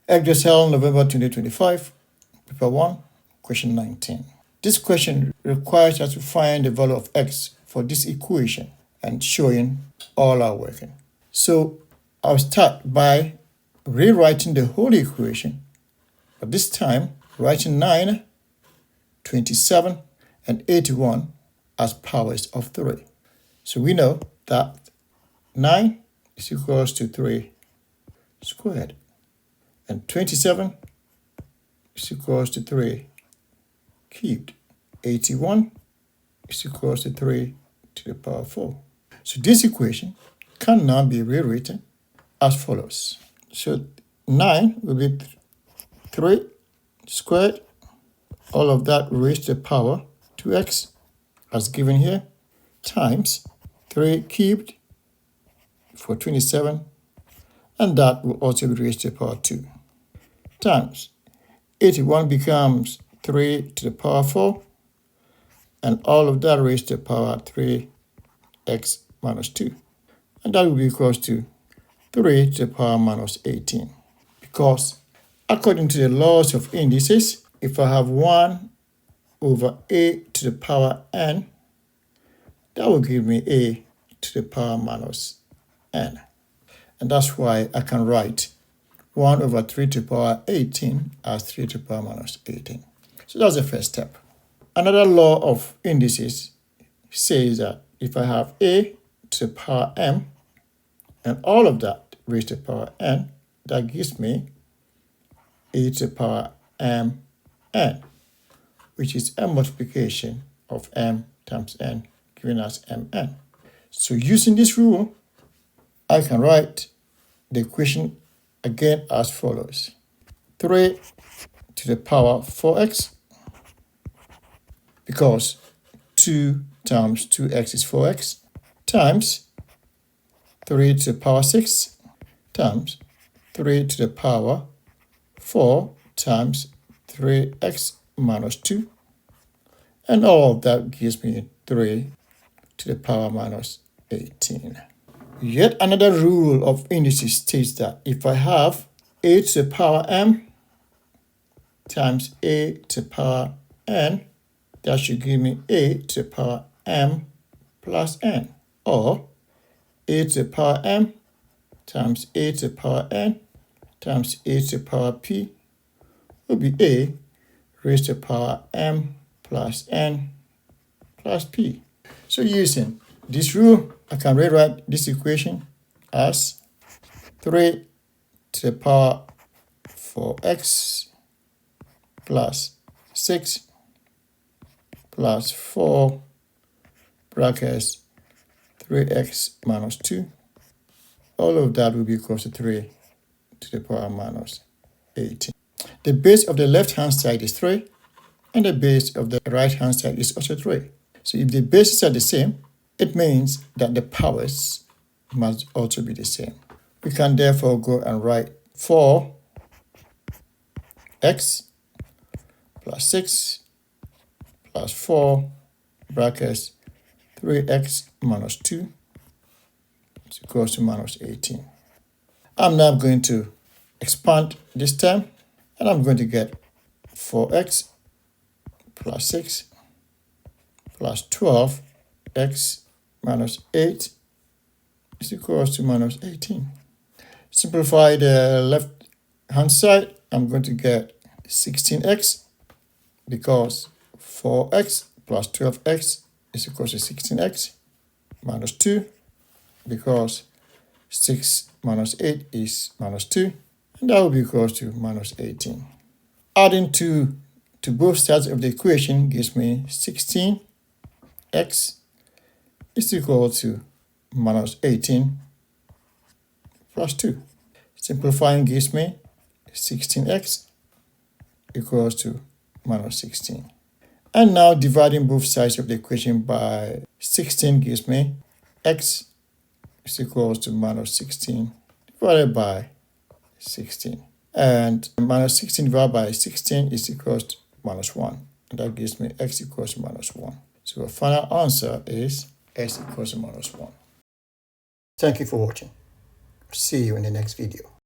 Edexcel November 2025, Paper 1, Question 19. This question requires us to find the value of x for this equation and showing all are working. So I'll start by rewriting the whole equation, but this time writing 9, 27, and 81 as powers of 3. So we know that 9 is equals to 3 squared, and 27 is equals to 3 cubed. 81 is equals to 3 to the power 4. So this equation can now be rewritten as follows. So 9 will be 3 squared, all of that raised to the power 2x as given here, times 3 cubed for 27, and that will also be raised to the power 2, times 81 becomes 3 to the power 4, and all of that raised to the power 3x minus 2. And that will be equals to 3 to the power minus 18. Because according to the laws of indices, if I have 1 over a to the power n, that will give me a to the power minus n. And that's why I can write 1 over 3 to the power 18 as 3 to the power minus 18. So that's the first step. Another law of indices says that if I have a to the power m and all of that raised to the power n, that gives me a to the power m n, which is a multiplication of m times n, giving us mn. So using this rule, I can write the equation again as follows. 3 to the power 4x, because 2 times 2x is 4x, times 3 to the power 6 times 3 to the power 4 times 3x minus 2, and all of that gives me 3 to the power minus 18. Yet another rule of indices states that if I have a to the power m times a to the power n, that should give me a to the power m plus n, or a to the power m times a to the power n times a to the power p will be a raised to the power m plus n plus p. So using this rule, I can rewrite this equation as 3 to the power 4x plus 6 plus 4 brackets 3x minus 2. All of that will be equal to 3 to the power minus 18. The base of the left-hand side is 3, and the base of the right-hand side is also 3. So if the bases are the same, it means that the powers must also be the same. We can therefore go and write 4x plus 6 plus 4 brackets 3x minus 2 is equals to minus 18. I'm now going to expand this term, and I'm going to get 4x plus 6 plus 12x minus 8 is equals to minus 18. Simplify the left hand side, I'm going to get 16x, because 4x plus 12x is equals to 16x, minus 2, because 6 minus 8 is minus 2, and that will be equals to minus 18. Adding 2 to both sides of the equation gives me 16x is equal to minus 18 plus 2. Simplifying gives me 16x equals to minus 16. And now dividing both sides of the equation by 16 gives me x is equals to minus 16 divided by 16. And minus 16 divided by 16 is equals to minus 1. And that gives me x equals to minus 1. So the final answer is x equals to minus 1. Thank you for watching. See you in the next video.